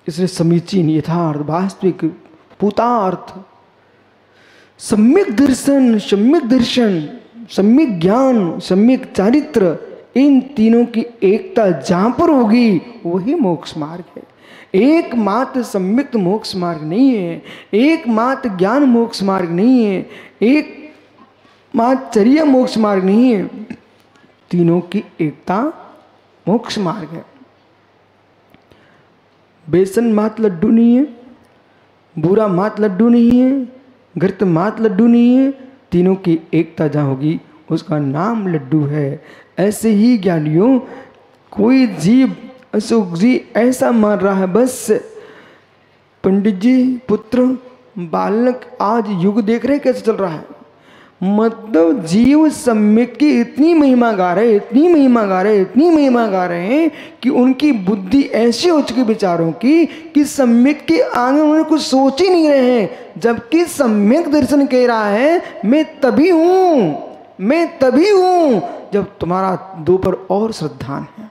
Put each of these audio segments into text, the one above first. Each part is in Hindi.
इसलिए समीचीन, यथार्थ, वास्तविक, पूतार्थ, सम्यक दर्शन, सम्यक ज्ञान, सम्यक चारित्र, इन तीनों की एकता जहां पर होगी वही मोक्ष मार्ग है। एकमात्र सम्यक मोक्ष मार्ग नहीं है, एकमात्र ज्ञान मोक्ष मार्ग नहीं है, एकमात्र चर्या मोक्ष मार्ग नहीं है, तीनों की एकता मोक्ष मार्ग है। बेसन मात लड्डू नहीं है, बुरा मात लड्डू नहीं है, घृत मात लड्डू नहीं है, तीनों की एकता जहाँ होगी उसका नाम लड्डू है। ऐसे ही ज्ञानियों, कोई जीव अशोक जी ऐसा मान रहा है बस पंडित जी पुत्र बालक आज युग देख रहे कैसे चल रहा है, मतलब जीव सम्यक की इतनी महिमा गा रहे, इतनी महिमा गा रहे, इतनी महिमा गा रहे हैं कि उनकी बुद्धि ऐसी हो चुकी विचारों की कि सम्यक के आगे उन्होंने कुछ सोच ही नहीं रहे हैं। जबकि सम्यक दर्शन कह रहा है मैं तभी हूं, मैं तभी हूं जब तुम्हारा दो पर और श्रद्धान है।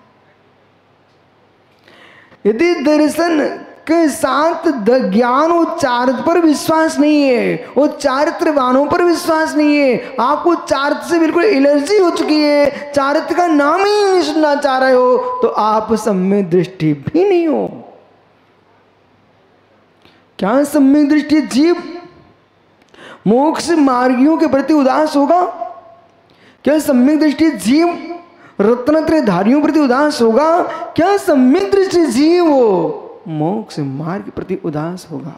यदि दर्शन के साथ ज्ञान और चारित्र पर विश्वास नहीं है और चारित्रवानों पर विश्वास नहीं है, आपको चारित्र से बिल्कुल एलर्जी हो चुकी है, चारित्र का नाम ही नहीं सुनना चाह रहे हो, तो आप सम्यक दृष्टि भी नहीं हो। क्या सम्यक दृष्टि जीव मोक्ष मार्गियों के प्रति उदास होगा? क्या सम्यक दृष्टि जीव रत्नत्रय धारियों प्रति उदास होगा? क्या सम्यक दृष्टि जीव मोक्ष मार्ग के प्रति उदास होगा?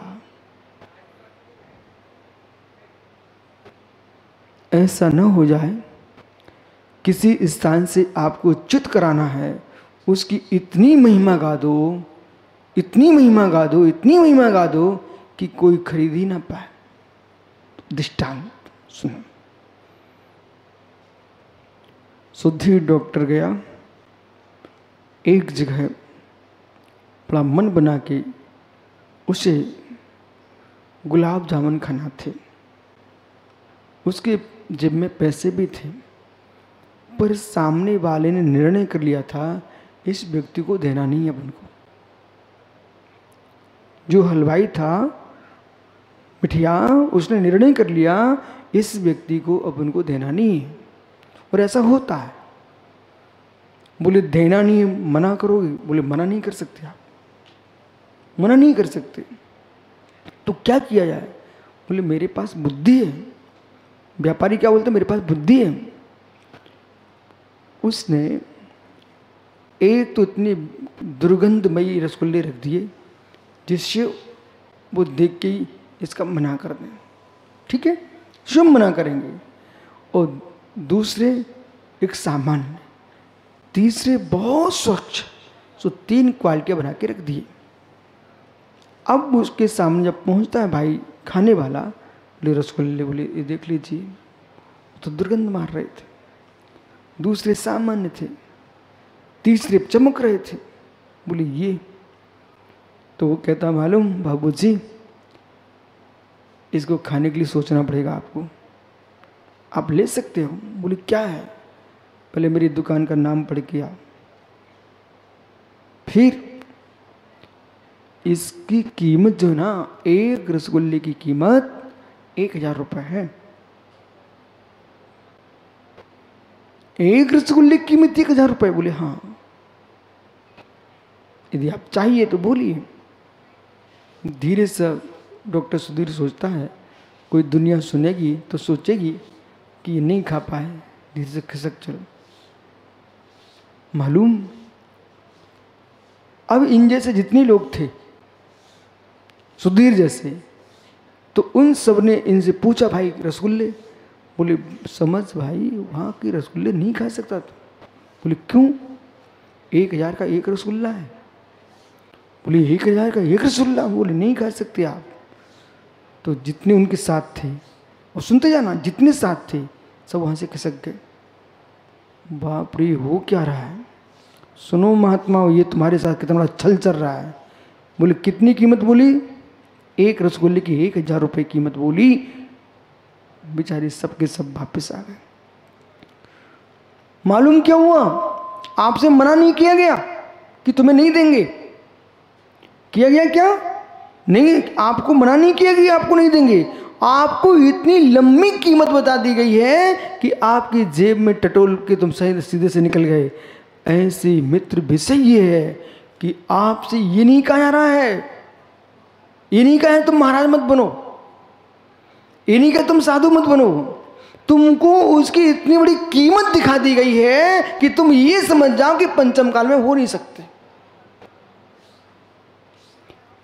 ऐसा न हो जाए किसी स्थान से आपको च्युत कराना है, उसकी इतनी महिमा गा दो, इतनी महिमा गा दो, इतनी महिमा गा दो कि कोई खरीद ही ना पाए। दृष्टांत सुनो। सुधीर डॉक्टर गया, एक जगह बड़ा मन बना के उसे गुलाब जामुन खाना थे, उसके जेब में पैसे भी थे, पर सामने वाले ने निर्णय कर लिया था इस व्यक्ति को देना नहीं है अपन को। जो हलवाई था मिठिया, उसने निर्णय कर लिया इस व्यक्ति को अपन को देना नहीं है। और ऐसा होता है, बोले देना नहीं है, मना करोगे? बोले मना नहीं कर सकते, आप मना नहीं कर सकते। तो क्या किया जाए? बोले मेरे पास बुद्धि है। व्यापारी क्या बोलते? मेरे पास बुद्धि है। उसने एक तो इतनी दुर्गंधमयी रसगुल्ले रख दिए जिससे वो देख के ही इसका मना कर दें, ठीक है, शुभ मना करेंगे। और दूसरे एक सामान्य, तीसरे बहुत स्वच्छ, सो 3 क्वालिटियाँ बना के रख दिए। अब उसके सामने जब पहुंचता है भाई खाने वाला, बोले रसगुल्ले, बोले ये देख लीजिए, तो दुर्गंध मार रहे थे। दूसरे सामान्य थे, तीसरे चमक रहे थे, बोले ये। तो वो कहता मालूम बाबूजी, इसको खाने के लिए सोचना पड़ेगा आपको, आप ले सकते हो। बोले क्या है? पहले मेरी दुकान का नाम पढ़ के आओ। फिर इसकी कीमत जो ना, एक रसगुल्ले की कीमत 1000 रुपये है। एक रसगुल्ले की कीमत 1000 रुपये? बोले हाँ। यदि आप चाहिए तो बोलिए। धीरे से डॉक्टर सुधीर सोचता है कोई दुनिया सुनेगी तो सोचेगी कि ये नहीं खा पाए, धीरे से खिसक चलो। मालूम, अब इन जैसे जितने लोग थे सुधीर जैसे, तो उन सब ने इनसे पूछा भाई रसगुल्ले? बोले समझ भाई, वहाँ की रसगुल्ले नहीं खा सकता तू। बोले क्यों? 1000 का एक रसगुल्ला है। बोले 1000 का एक रसगुल्ला? बोले नहीं खा सकते आप। तो जितने उनके साथ थे, और सुनते जाना, जितने साथ थे सब वहाँ से खिसक गए। बाप रे, हो क्या रहा है? सुनो महात्मा, ये तुम्हारे साथ कितना बड़ा छल चल रहा है। बोले कितनी कीमत बोली? एक रसगुल्ले की 1000 रुपये कीमत बोली। बेचारे सबके सब वापस आ गए। मालूम क्या हुआ? आपसे मना नहीं किया गया कि तुम्हें नहीं देंगे। किया गया क्या? नहीं, आपको मना नहीं किया गया आपको नहीं देंगे। आपको इतनी लंबी कीमत बता दी गई है कि आपकी जेब में टटोल के तुम सही सीधे से निकल गए। ऐसे मित्र विषय ये है कि आपसे ये नहीं कहा जा रहा है, ये नहीं कहा है तुम महाराज मत बनो, ये नहीं कहा तुम साधु मत बनो। तुमको उसकी इतनी बड़ी कीमत दिखा दी गई है कि तुम ये समझ जाओ कि पंचम काल में हो नहीं सकते,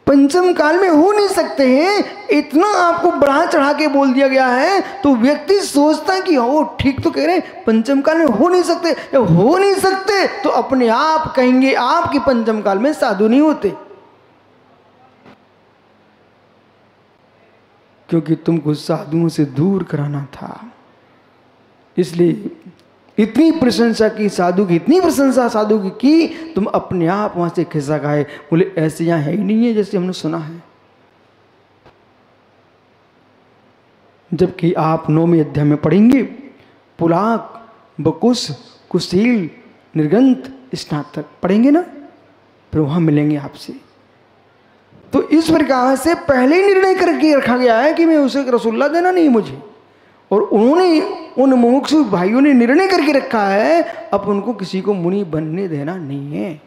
पंचम काल में हो नहीं सकते हैं। इतना आपको बढ़ा चढ़ा के बोल दिया गया है तो व्यक्ति सोचता है कि हो ठीक तो कह रहे हैं, पंचम काल में हो नहीं सकते। जब हो नहीं सकते तो अपने आप कहेंगे आप कि पंचम काल में साधु नहीं होते, क्योंकि तुमको साधुओं से दूर कराना था। इसलिए इतनी प्रशंसा की साधु की, इतनी प्रशंसा साधु की तुम अपने आप वहां से खिस्सा खाए। बोले ऐसे यहां है ही नहीं है जैसे हमने सुना है। जबकि आप 9वें अध्याय में पढ़ेंगे पुलाक, बकुस, कुशील, निर्गंत, स्नातक पढ़ेंगे ना, फिर वहां मिलेंगे आपसे। तो इस प्रकार से पहले ही निर्णय करके रखा गया है कि मैं उसे रसुल्ला देना नहीं मुझे, और उन्होंने उन मुमुक्षु भाइयों ने निर्णय करके रखा है अब उनको किसी को मुनि बनने देना नहीं है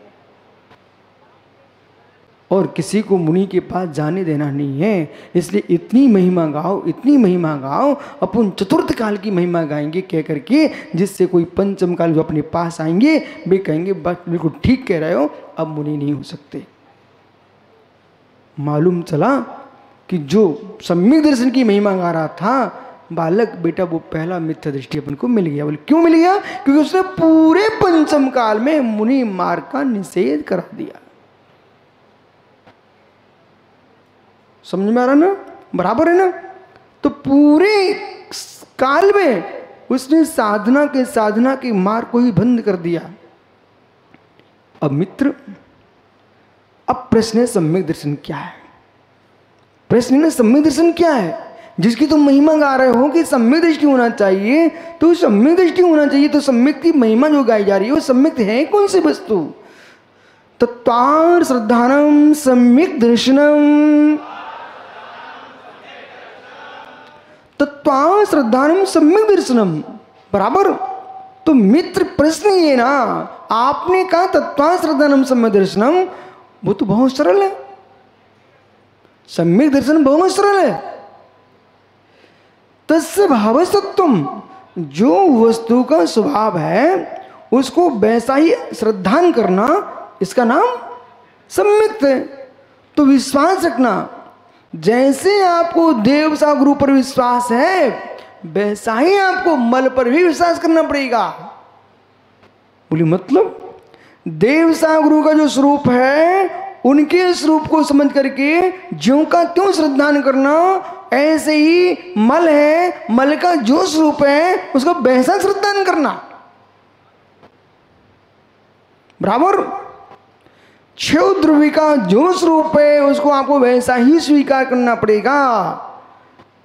और किसी को मुनि के पास जाने देना नहीं है। इसलिए इतनी महिमा गाओ, इतनी महिमा गाओ, अपन चतुर्थ काल की महिमा गाएंगे कह करके, जिससे कोई पंचम काल जो अपने पास आएंगे वे कहेंगे बस बिल्कुल ठीक कह रहे हो, अब मुनि नहीं हो सकते। मालूम चला कि जो सम्यक दर्शन की महिमा गा रहा था बालक बेटा, वो पहला मिथ्या दृष्टि अपन को मिल गया। बोले क्यों मिल गया? क्योंकि उसने पूरे पंचम काल में मुनि मार्ग का निषेध करा दिया। समझ में आ रहा ना? बराबर है ना? तो पूरे काल में उसने साधना के मार्ग को ही बंद कर दिया। अब मित्र, अब प्रश्न है सम्यक दर्शन क्या है? प्रश्न है सम्यक दर्शन क्या है? जिसकी तुम महिमा गा रहे हो कि सम्यक दृष्टि होना चाहिए, तो सम्यक दृष्टि होना चाहिए, तो सम्यक की महिमा जो गाई जा रही है वो सम्यक है कौन सी वस्तु? तत्वार श्रद्धानम सम्यक दर्शनम, तत्वार श्रद्धानम सम्यक दर्शनम। बराबर। तो मित्र प्रश्न ये ना, आपने कहा तत्वार श्रद्धानम सम्यक दर्शनम, वो तो बहुत सरल है, सम्यक दर्शन बहुत सरल है। तस्य भावसत्वम, जो वस्तु का स्वभाव है उसको वैसा ही श्रद्धान करना, इसका नाम सम्यक है। तो विश्वास रखना, जैसे आपको देव सा गुरु पर विश्वास है वैसा ही आपको मल पर भी विश्वास करना पड़ेगा। बोली मतलब देव सा गुरु का जो स्वरूप है उनके स्वरूप को समझ करके ज्यों का त्यों श्रद्धान करना, ऐसे ही मल है, मल का जो स्वरूप है उसका वैसा श्रद्धान करना। बराबर। क्षुद्रवी का जो स्वरूप है उसको आपको वैसा ही स्वीकार करना पड़ेगा।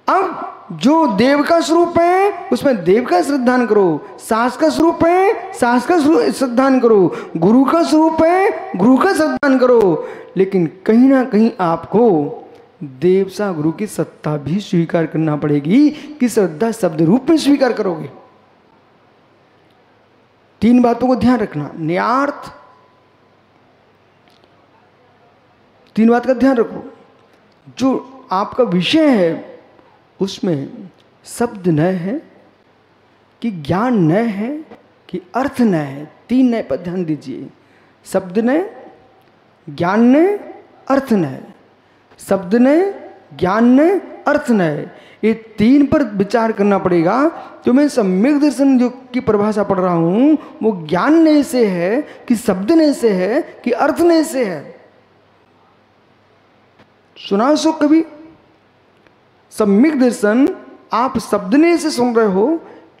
अब जो देव का स्वरूप है उसमें देव का श्रद्धान करो, सास का स्वरूप है सास का श्रद्धान करो, गुरु का स्वरूप है गुरु का श्रद्धान करो। लेकिन कहीं ना कहीं आपको देव सा गुरु की सत्ता भी स्वीकार करना पड़ेगी कि श्रद्धा शब्द रूप में स्वीकार करोगे। 3 बातों को ध्यान रखना। न्यार्थ, 3 बात का ध्यान रखो। जो आपका विषय है उसमें शब्द न है कि ज्ञान न है कि अर्थ न है। 3 नए पर ध्यान दीजिए। शब्द न, ज्ञान न, अर्थ न। शब्द न, ज्ञान न, अर्थ न। ये 3 पर विचार करना पड़ेगा। तो मैं सम्यक दर्शन जो की परिभाषा पढ़ रहा हूं वो ज्ञान न से है कि शब्द न से है कि अर्थ न से है। सुना सो कभी? सम्यक दर्शन आप शब्दने से सुन रहे हो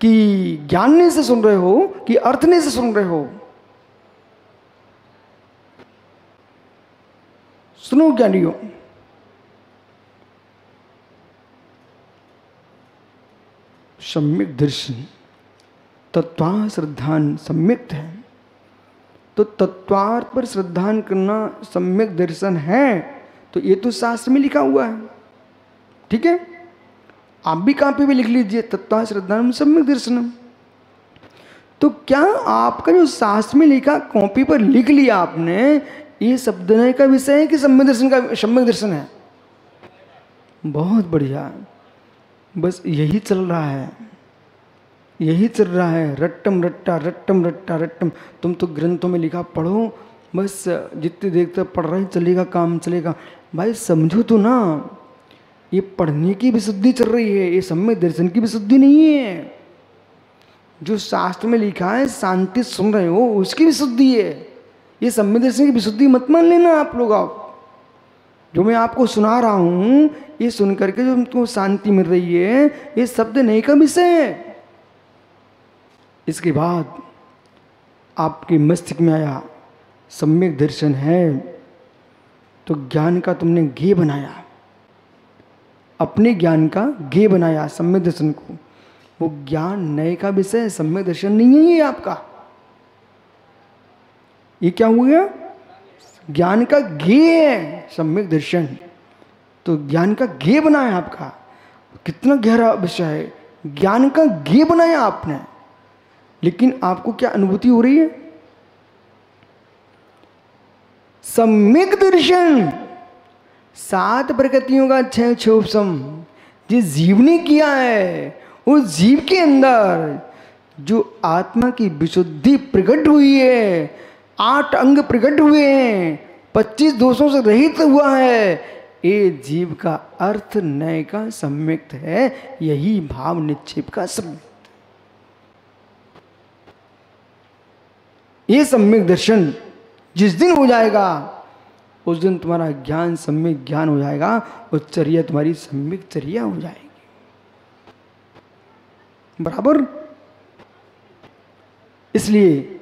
कि ज्ञानने से सुन रहे हो कि अर्थने से सुन रहे हो? सुनो ज्ञानियों, सम्यक दर्शन, तत्वा श्रद्धान सम्यक है। तो तत्वार्थ पर श्रद्धान करना सम्यक दर्शन है, तो ये तो शास्त्र में लिखा हुआ है। ठीक है, आप भी कॉपी पे लिख लीजिए, तत्वा श्रद्धान सम्यक दर्शनम। तो क्या आपका जो शास्त्र में लिखा कॉपी पर लिख लिया आपने, ये शब्दनय का विषय है कि सम्यक दर्शन का, सम्यक दर्शन है? बहुत बढ़िया, बस यही चल रहा है, यही चल रहा है, रट्टम रट्टा रट्टम रट्टा रट्टम। तुम तो ग्रंथों में लिखा पढ़ो, बस जितनी देर तक पढ़ रहे चलेगा, काम चलेगा। भाई समझो तो ना, ये पढ़ने की विशुद्धि चल रही है, ये सम्यक दर्शन की विशुद्धि नहीं है। जो शास्त्र में लिखा है शांति सुन रहे हो, उसकी विशुद्धि है। ये सम्यक दर्शन की विशुद्धि मत मान लेना आप लोग। आप जो मैं आपको सुना रहा हूँ, ये सुन करके जो तुमको शांति मिल रही है, ये शब्द नहीं का विषय है। इसके बाद आपके मस्तिष्क में आया सम्यक दर्शन है, तो ज्ञान का तुमने ज्ञेय बनाया, अपने ज्ञान का ज्ञेय बनाया सम्यक दर्शन को। वो ज्ञान नए का विषय है, सम्यक दर्शन नहीं है ये आपका। ये क्या हो गया? ज्ञान का ज्ञेय है सम्यक दर्शन, तो ज्ञान का ज्ञेय बनाया आपका। कितना गहरा विषय है, ज्ञान का ज्ञेय बनाया आपने। लेकिन आपको क्या अनुभूति हो रही है? सम्यक दर्शन 7 प्रकृतियों का 6 क्षोभसम जिस जीव ने किया है, उस जीव के अंदर जो आत्मा की विशुद्धि प्रकट हुई है, 8 अंग प्रकट हुए हैं, 25 दोषों से रहित हुआ है, ये जीव का अर्थ नय का सम्यक्त है। यही भाव निक्षेप का सम्यक्त। ये सम्यक दर्शन जिस दिन हो जाएगा, उस दिन तुम्हारा ज्ञान सम्यक ज्ञान हो जाएगा, और चर्या तुम्हारी सम्यक चर्या हो जाएगी। बराबर। इसलिए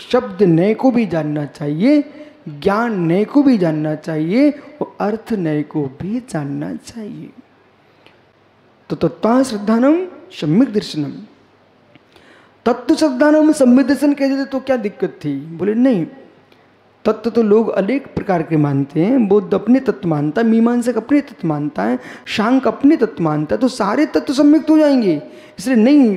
शब्द नय को भी जानना चाहिए, ज्ञान नय को भी जानना चाहिए, और अर्थ नय को भी जानना चाहिए। तो तत्व श्रद्धानम सम्यक दर्शनम, तत्व श्रद्धानम सम्यक दर्शन कहते थे तो क्या दिक्कत थी? बोले नहीं, तत्व तो लोग अनेक प्रकार के मानते हैं। बुद्ध अपने तत्व मानता है, मीमांसक अपने तत्व मानता है, शांक अपने तत्व मानता है, तो सारे तत्व सम्यक हो जाएंगे। इसलिए नहीं,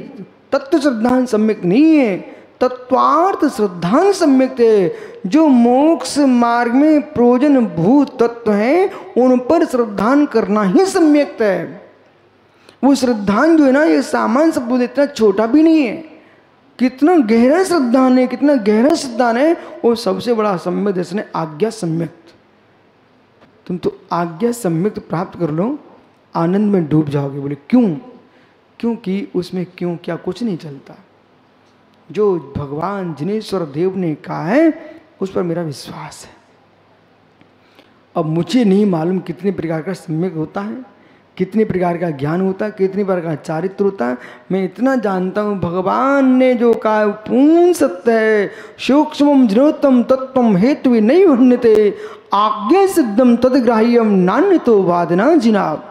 तत्व श्रद्धान सम्यक नहीं है, तत्वार्थ श्रद्धान सम्यक है। जो मोक्ष मार्ग में प्रयोजन भूत तत्व हैं, उन पर श्रद्धान करना ही सम्यक है। वो श्रद्धान जो है ना, ये सामान्य शब्द इतना छोटा भी नहीं है, कितना गहरा श्रद्धान है, कितना गहरा श्रद्धान है। वो सबसे बड़ा सम्यक दर्शन है आज्ञा सम्यक्त। तुम तो आज्ञा सम्यक्त प्राप्त कर लो, आनंद में डूब जाओगे। बोले क्यों? क्योंकि उसमें क्यों क्या कुछ नहीं चलता। जो भगवान जिनेश्वर देव ने कहा है, उस पर मेरा विश्वास है। अब मुझे नहीं मालूम कितने प्रकार का सम्यक होता है, कितने प्रकार का ज्ञान होता है, कितने प्रकार का चारित्र होता है। मैं इतना जानता हूँ, भगवान ने जो कहा पूर्ण सत्य है। सूक्ष्मम जिनोत्तम तत्वम हेतु नहीं वर्ण्यते, आज्ञा सिद्धम तदग्राह्यम नान्य तो वादना जिनाब।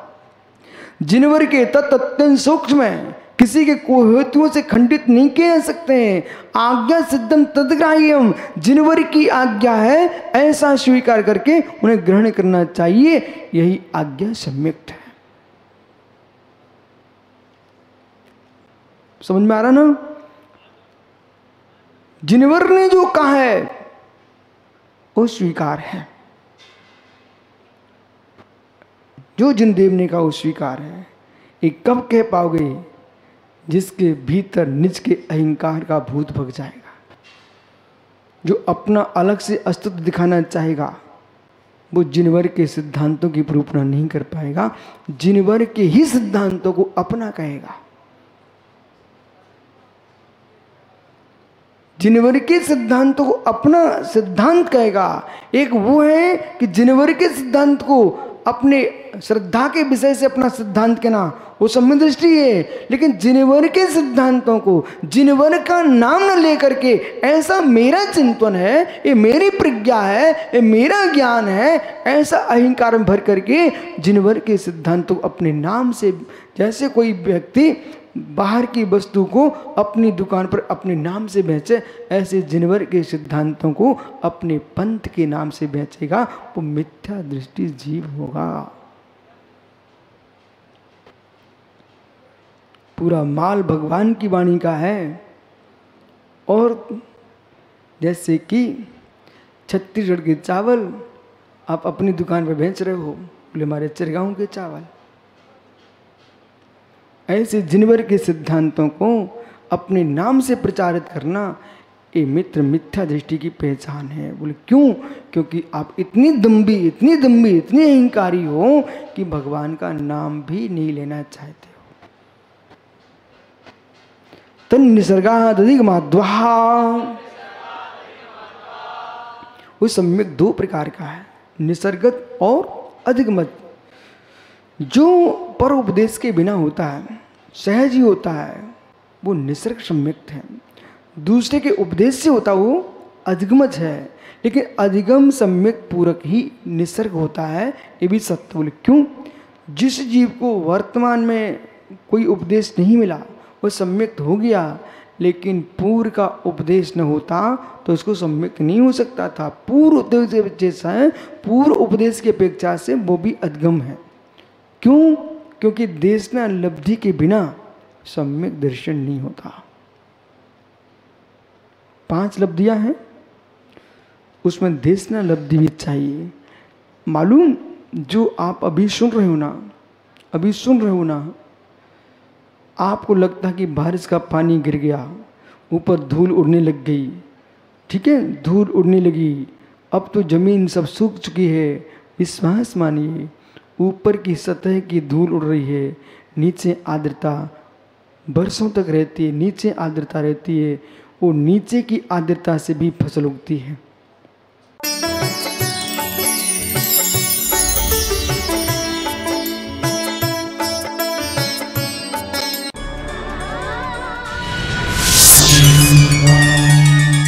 जिनवर के तत्व अत्यंत सूक्ष्म है, किसी के हेतुओं से खंडित नहीं किए जा सकते हैं। आज्ञा सिद्धम तदग्राह्यम, जिनवर की आज्ञा है ऐसा स्वीकार करके उन्हें ग्रहण करना चाहिए। यही आज्ञा सम्यक्त है। समझ में आ रहा ना? जिनवर ने जो कहा है वो स्वीकार है, जो जिनदेव ने कहा वो स्वीकार है। ये कब कह पाओगे? जिसके भीतर निज के अहंकार का भूत भग जाएगा, जो अपना अलग से अस्तित्व दिखाना चाहेगा, वो जिनवर के सिद्धांतों की निरूपणा नहीं कर पाएगा, जिनवर के ही सिद्धांतों को अपना कहेगा। जिनवर के सिद्धांतों को अपना सिद्धांत कहेगा। एक वो है कि जिनवर के सिद्धांत को अपने श्रद्धा के विषय से अपना सिद्धांत कहना वो सम्यक दृष्टि है। लेकिन जिनवर के सिद्धांतों को, जिनवर का नाम न लेकर के ऐसा मेरा चिंतन है, ये मेरी प्रज्ञा है, ये मेरा ज्ञान है, ऐसा अहंकार में भर करके जिनवर के सिद्धांतों को अपने नाम से, जैसे कोई व्यक्ति बाहर की वस्तु को अपनी दुकान पर अपने नाम से बेचे, ऐसे जिनवर के सिद्धांतों को अपने पंथ के नाम से बेचेगा, वो मिथ्या दृष्टि जीव होगा। पूरा माल भगवान की वाणी का है। और जैसे कि छत्तीसगढ़ के चावल आप अपनी दुकान पर बेच रहे हो, बोले हमारे चिरगांव के चावल, ऐसे जिनवर के सिद्धांतों को अपने नाम से प्रचारित करना ये मित्र मिथ्या दृष्टि की पहचान है। बोले क्यों? क्योंकि आप इतनी दम्भी, इतनी दम्भी, इतनी अहंकारी हो कि भगवान का नाम भी नहीं लेना चाहते हो। तन निसर्गात् अधिगमाद्वा, वो सम्यक दो प्रकार का है, निसर्गत और अधिगमत। जो पर उपदेश के बिना होता है, सहज ही होता है, वो निसर्ग सम्यक्त है। दूसरे के उपदेश से होता वो अधिगमत है। लेकिन अधिगम सम्यक पूरक ही निसर्ग होता है, ये भी सत्य। बोले क्यों? जिस जीव को वर्तमान में कोई उपदेश नहीं मिला वो सम्यक्त हो गया, लेकिन पूर्व का उपदेश न होता तो उसको सम्यक्त नहीं हो सकता था। पूर्व उपदेश जैसा है, पूर्व उपदेश की अपेक्षा से वो भी अधिगम है। क्यों? क्योंकि देशना लब्धि के बिना सम्यक दर्शन नहीं होता। 5 लब्धियां हैं, उसमें देशना लब्धि भी चाहिए। मालूम, जो आप अभी सुन रहे हो ना, आपको लगता कि बारिश का पानी गिर गया, ऊपर धूल उड़ने लग गई, ठीक है, धूल उड़ने लगी, अब तो जमीन सब सूख चुकी है। विश्वास मानिए, ऊपर की सतह की धूल उड़ रही है, नीचे आर्द्रता बरसों तक रहती है, नीचे आर्द्रता रहती है, वो नीचे की आर्द्रता से भी फसल उगती है।